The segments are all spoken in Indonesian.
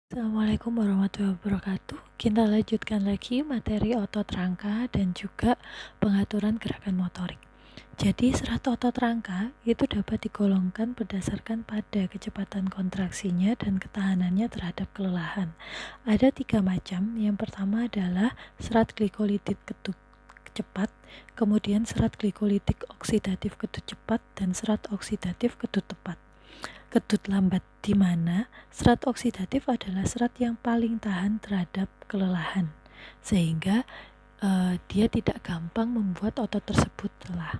Assalamualaikum warahmatullahi wabarakatuh. Kita lanjutkan lagi materi otot rangka dan juga pengaturan gerakan motorik. Jadi serat otot rangka itu dapat digolongkan berdasarkan pada kecepatan kontraksinya dan ketahanannya terhadap kelelahan. Ada 3 macam. Yang pertama adalah serat glikolitik ketut cepat, kemudian serat glikolitik oksidatif ketut cepat, dan serat oksidatif ketut tepat. Ketut lambat, di mana serat oksidatif adalah serat yang paling tahan terhadap kelelahan, sehingga dia tidak gampang membuat otot tersebut lelah.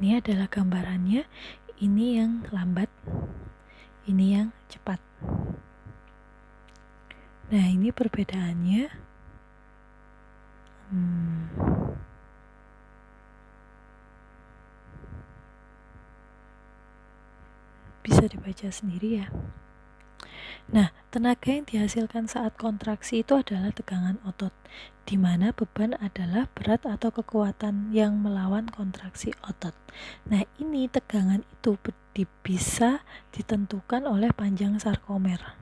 Ini adalah gambarannya, ini yang lambat, ini yang cepat. Nah, ini perbedaannya. Bisa dibaca sendiri ya. Nah, tenaga yang dihasilkan saat kontraksi itu adalah tegangan otot, di mana beban adalah berat atau kekuatan yang melawan kontraksi otot. Nah, ini tegangan itu bisa ditentukan oleh panjang sarkomer.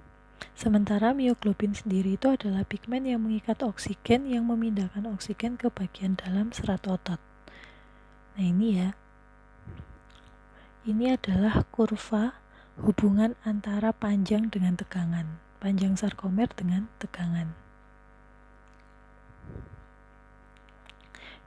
Sementara mioglobin sendiri itu adalah pigmen yang mengikat oksigen yang memindahkan oksigen ke bagian dalam serat otot. Nah, ini ya. Ini adalah kurva hubungan antara panjang dengan tegangan, panjang sarkomer dengan tegangan,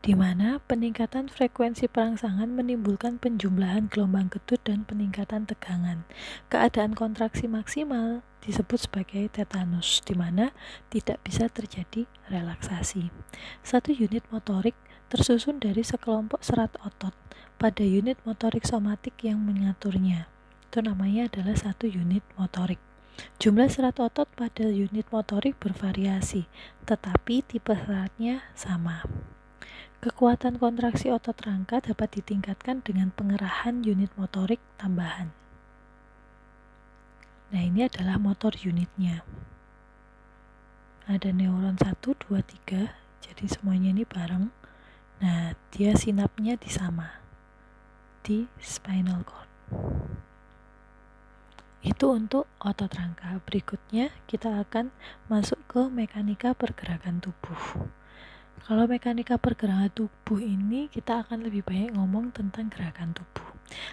di mana peningkatan frekuensi perangsangan menimbulkan penjumlahan gelombang ketut dan peningkatan tegangan. Keadaan kontraksi maksimal disebut sebagai tetanus, di mana tidak bisa terjadi relaksasi. Satu unit motorik tersusun dari sekelompok serat otot pada unit motorik somatik yang mengaturnya. Itu namanya adalah satu unit motorik. Jumlah serat otot pada unit motorik bervariasi, tetapi tipe seratnya sama. Kekuatan kontraksi otot rangka dapat ditingkatkan dengan pengerahan unit motorik tambahan. Nah, ini adalah motor unitnya. Ada neuron 1, 2, 3, jadi semuanya ini bareng. Nah, dia sinapnya disama di spinal cord. Itu untuk otot rangka. Berikutnya kita akan masuk ke mekanika pergerakan tubuh. Kalau mekanika pergerakan tubuh ini kita akan lebih banyak ngomong tentang gerakan tubuh.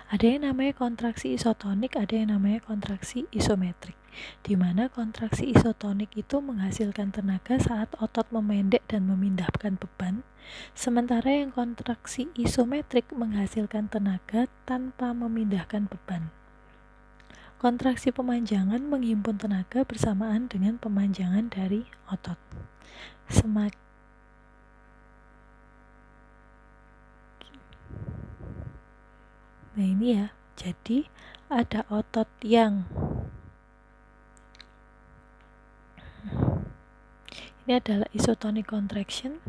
Ada yang namanya kontraksi isotonik, ada yang namanya kontraksi isometrik, di mana kontraksi isotonik itu menghasilkan tenaga saat otot memendek dan memindahkan beban, sementara yang kontraksi isometrik menghasilkan tenaga tanpa memindahkan beban. Kontraksi pemanjangan menghimpun tenaga bersamaan dengan pemanjangan dari otot. Nah, ini ya, jadi ada otot yang ini adalah isotonic contraction,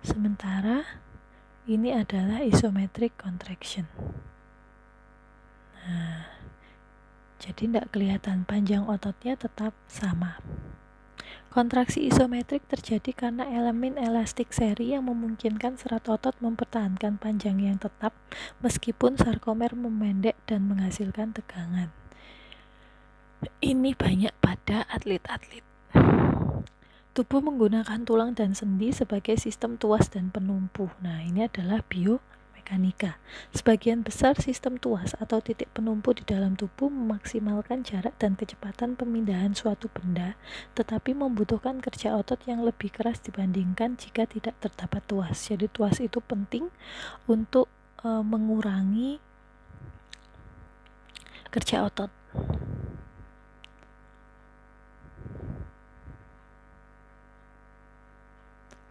sementara ini adalah isometric contraction. Nah, jadi tidak kelihatan, panjang ototnya tetap sama. Kontraksi isometrik terjadi karena elemen elastik seri yang memungkinkan serat otot mempertahankan panjang yang tetap meskipun sarkomer memendek dan menghasilkan tegangan. Ini banyak pada atlet-atlet. Tubuh menggunakan tulang dan sendi sebagai sistem tuas dan penumpu. Nah, ini adalah biomekanika. Sebagian besar sistem tuas atau titik penumpu di dalam tubuh memaksimalkan jarak dan kecepatan pemindahan suatu benda, tetapi membutuhkan kerja otot yang lebih keras dibandingkan jika tidak terdapat tuas. Jadi tuas itu penting untuk mengurangi kerja otot.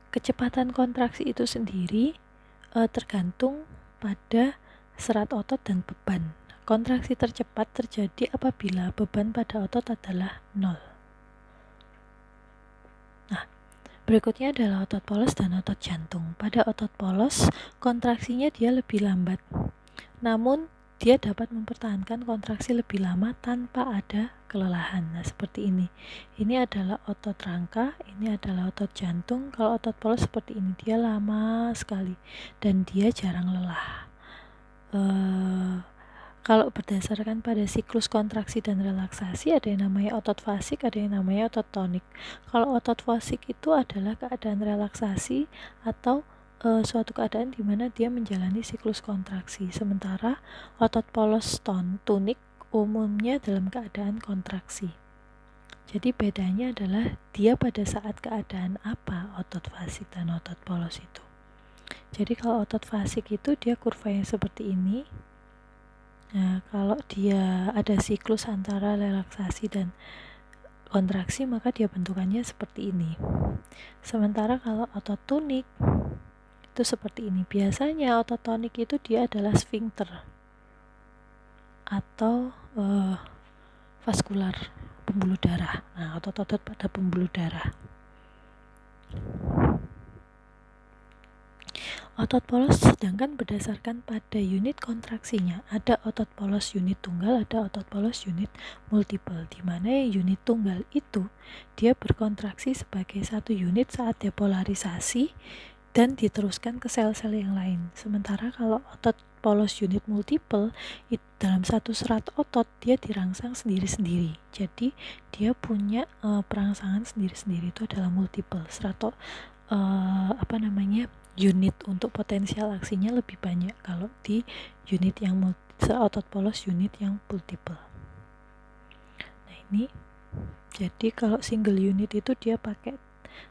Kecepatan kontraksi itu sendiri tergantung pada serat otot dan beban. Kontraksi tercepat terjadi apabila beban pada otot adalah 0. Nah, berikutnya adalah otot polos dan otot jantung. Pada otot polos, kontraksinya dia lebih lambat, namun dia dapat mempertahankan kontraksi lebih lama tanpa ada kelelahan. Nah, seperti ini. Ini adalah otot rangka, ini adalah otot jantung. Kalau otot polos seperti ini, dia lama sekali dan dia jarang lelah. Kalau berdasarkan pada siklus kontraksi dan relaksasi, ada yang namanya otot fasik, ada yang namanya otot tonik. Kalau otot fasik itu adalah keadaan relaksasi atau suatu keadaan di mana dia menjalani siklus kontraksi. Sementara otot polos tonik umumnya dalam keadaan kontraksi. Jadi bedanya adalah dia pada saat keadaan apa otot fasik dan otot polos itu. Jadi kalau otot fasik itu dia kurvanya seperti ini. Nah, kalau dia ada siklus antara relaksasi dan kontraksi, maka dia bentukannya seperti ini. Sementara kalau otot tonik itu seperti ini. Biasanya otot tonik itu dia adalah sfinkter atau vaskular pembuluh darah. Nah, otot-otot pada pembuluh darah. Otot polos sedangkan berdasarkan pada unit kontraksinya, ada otot polos unit tunggal, ada otot polos unit multiple, di mana unit tunggal itu dia berkontraksi sebagai satu unit saat depolarisasi dan diteruskan ke sel-sel yang lain. Sementara kalau otot polos unit multiple itu dalam satu serat otot dia dirangsang sendiri-sendiri. Jadi dia punya perangsangan sendiri-sendiri, itu adalah multiple. Unit untuk potensial aksinya lebih banyak kalau di unit yang otot polos unit yang multiple. Nah ini, jadi kalau single unit itu dia pakai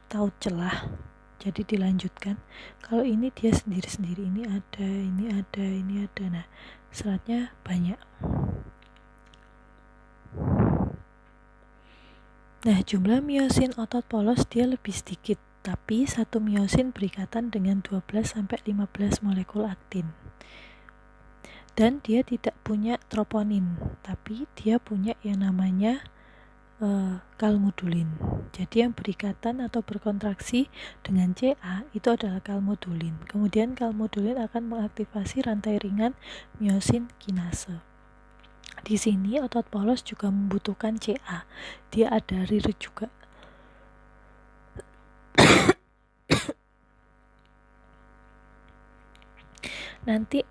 taut celah, jadi dilanjutkan. Kalau ini dia sendiri-sendiri, ini ada, ini ada, ini ada. Nah seratnya banyak. Nah jumlah miosin otot polos dia lebih sedikit, tapi satu miosin berikatan dengan 12-15 molekul aktin. Dan dia tidak punya troponin, tapi dia punya yang namanya kalmodulin. Jadi yang berikatan atau berkontraksi dengan Ca itu adalah kalmodulin. Kemudian kalmodulin akan mengaktifasi rantai ringan miosin kinase. Di sini otot polos juga membutuhkan Ca. Dia ada RIR juga. Nanti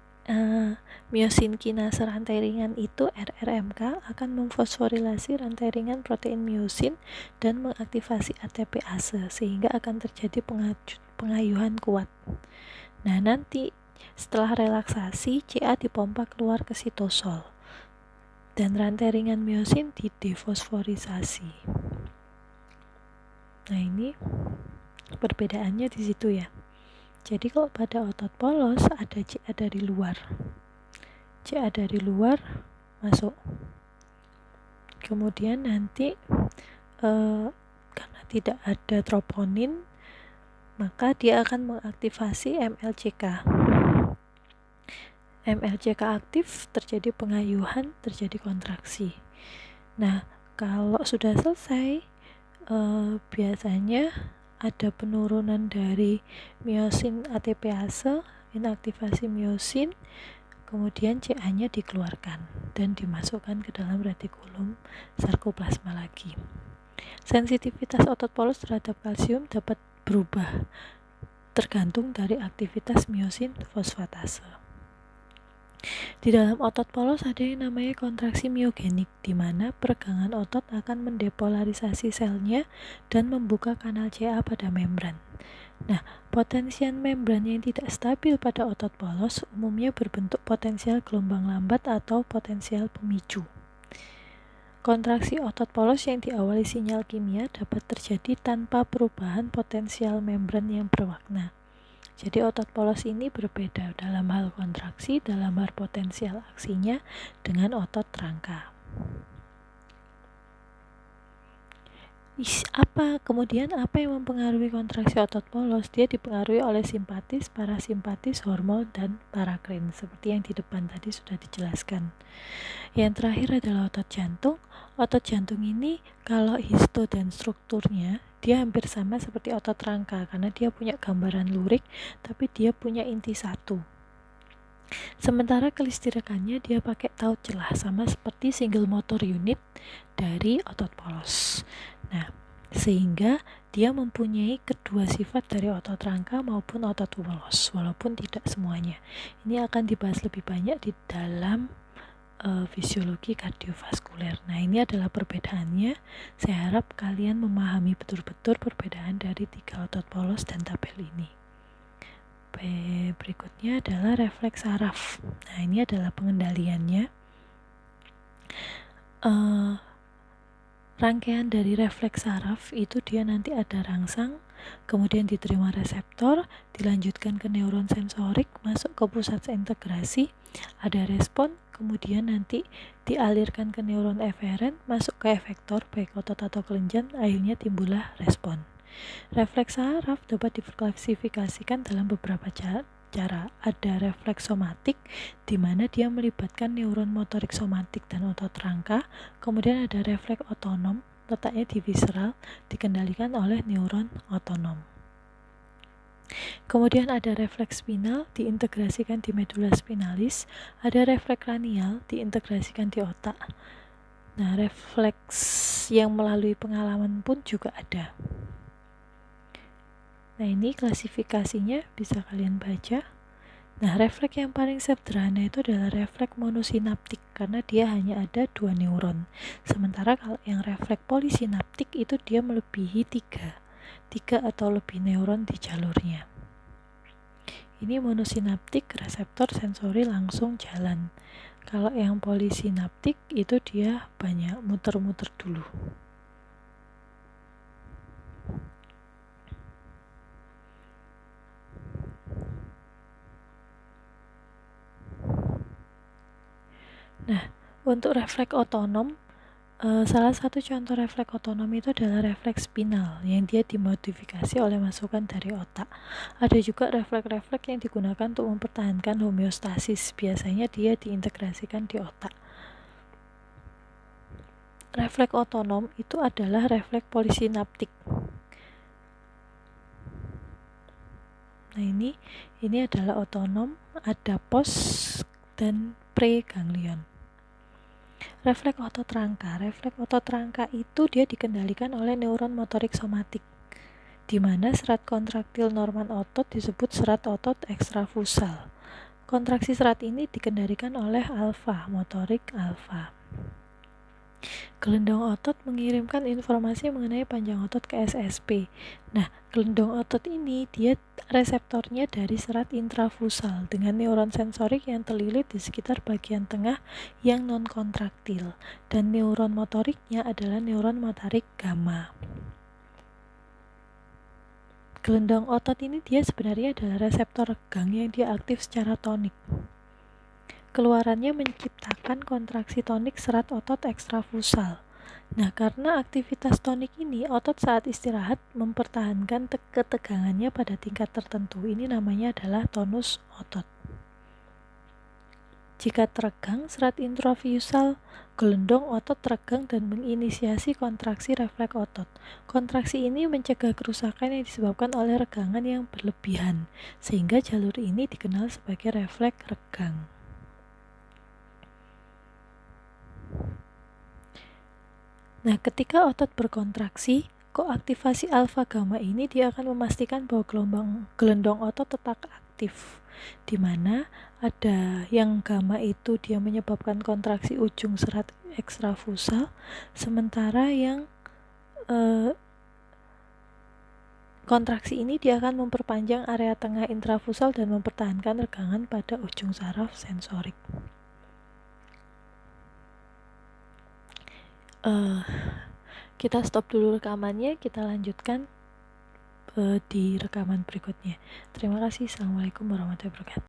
miosin kinase rantai ringan itu RRMK akan memfosforilasi rantai ringan protein miosin dan mengaktifasi ATPase sehingga akan terjadi pengayuhan kuat. Nah nanti setelah relaksasi Ca dipompa keluar ke sitosol dan rantai ringan miosin didefosforisasi. Nah ini perbedaannya di situ ya. Jadi kalau pada otot polos ada Ca dari luar. Ca dari luar masuk. Kemudian nanti karena tidak ada troponin, maka dia akan mengaktifasi MLCK. MLCK aktif, terjadi pengayuhan, terjadi kontraksi. Nah, kalau sudah selesai, biasanya ada penurunan dari miosin ATPase, inaktivasi miosin, kemudian Ca-nya dikeluarkan dan dimasukkan ke dalam retikulum sarkoplasma lagi. Sensitivitas otot polos terhadap kalsium dapat berubah tergantung dari aktivitas miosin fosfatase. Di dalam otot polos ada yang namanya kontraksi miogenik, di mana peregangan otot akan mendepolarisasi selnya dan membuka kanal Ca pada membran. Nah, potensial membran yang tidak stabil pada otot polos umumnya berbentuk potensial gelombang lambat atau potensial pemicu. Kontraksi otot polos yang diawali sinyal kimia dapat terjadi tanpa perubahan potensial membran yang berwarna. Jadi otot polos ini berbeda dalam hal kontraksi, dalam hal potensial aksinya dengan otot rangka. Kemudian apa yang mempengaruhi kontraksi otot polos? Dia dipengaruhi oleh simpatis, parasimpatis, hormon, dan parakrin. Seperti yang di depan tadi sudah dijelaskan. Yang terakhir adalah otot jantung. Otot jantung ini kalau histo dan strukturnya dia hampir sama seperti otot rangka karena dia punya gambaran lurik tapi dia punya inti satu. Sementara kelistirakannya dia pakai taut celah sama seperti single motor unit dari otot polos. Nah, sehingga dia mempunyai kedua sifat dari otot rangka maupun otot polos walaupun tidak semuanya. Ini akan dibahas lebih banyak di dalam fisiologi kardiovaskuler. Nah, ini adalah perbedaannya. Saya harap kalian memahami betul-betul perbedaan dari 3 otot polos dan tabel ini. Berikutnya adalah refleks saraf. Nah, ini adalah pengendaliannya. Rangkaian dari refleks saraf itu dia nanti ada rangsang, kemudian diterima reseptor, dilanjutkan ke neuron sensorik, masuk ke pusat integrasi, ada respon, kemudian nanti dialirkan ke neuron eferen, masuk ke efektor baik otot atau kelenjar, akhirnya timbullah respon. Refleks saraf dapat diklasifikasikan dalam beberapa cara. Ada refleks somatik, di mana dia melibatkan neuron motorik somatik dan otot rangka. Kemudian ada refleks otonom, letaknya di visceral, dikendalikan oleh neuron otonom. Kemudian ada refleks spinal, diintegrasikan di medula spinalis. Ada refleks kranial, diintegrasikan di otak. Nah, refleks yang melalui pengalaman pun juga ada. Nah, ini klasifikasinya bisa kalian baca. Nah, refleks yang paling sederhana itu adalah refleks monosinaptik karena dia hanya ada 2 neuron. Sementara kalau yang refleks polisinaptik itu dia melebihi 3 atau lebih neuron di jalurnya. Ini monosinaptik, reseptor sensori langsung jalan. Kalau yang polisinaptik itu dia banyak muter-muter dulu. Nah, untuk refleks otonom, salah satu contoh refleks otonom itu adalah refleks spinal yang dia dimodifikasi oleh masukan dari otak. Ada juga refleks-refleks yang digunakan untuk mempertahankan homeostasis, biasanya dia diintegrasikan di otak. Refleks otonom itu adalah refleks polisinaptik. Nah, ini adalah otonom, ada pos dan preganglion. Refleks otot rangka itu dia dikendalikan oleh neuron motorik somatik, di mana serat kontraktil normal otot disebut serat otot ekstrafusal. Kontraksi serat ini dikendalikan oleh alfa, motorik alfa. Gelendong otot mengirimkan informasi mengenai panjang otot ke SSP. Nah, gelendong otot ini dia reseptornya dari serat intrafusal dengan neuron sensorik yang terlilit di sekitar bagian tengah yang non-kontraktil, dan neuron motoriknya adalah neuron motorik gamma. Gelendong otot ini dia sebenarnya adalah reseptor regang yang dia aktif secara tonik. Keluarannya menciptakan kontraksi tonik serat otot ekstrafusal. Nah, karena aktivitas tonik ini, otot saat istirahat mempertahankan ketegangannya pada tingkat tertentu. Ini namanya adalah tonus otot. Jika teregang, serat intrafusal gelendong otot teregang dan menginisiasi kontraksi refleks otot. Kontraksi ini mencegah kerusakan yang disebabkan oleh regangan yang berlebihan, sehingga jalur ini dikenal sebagai refleks regang. Nah, ketika otot berkontraksi, koaktivasi alfa gamma ini dia akan memastikan bahwa gelendong otot tetap aktif, di mana ada yang gamma itu dia menyebabkan kontraksi ujung serat ekstrafusal, sementara yang kontraksi ini dia akan memperpanjang area tengah intrafusal dan mempertahankan regangan pada ujung saraf sensorik. Kita stop dulu rekamannya, kita lanjutkan di rekaman berikutnya. Terima kasih. Assalamualaikum warahmatullahi wabarakatuh.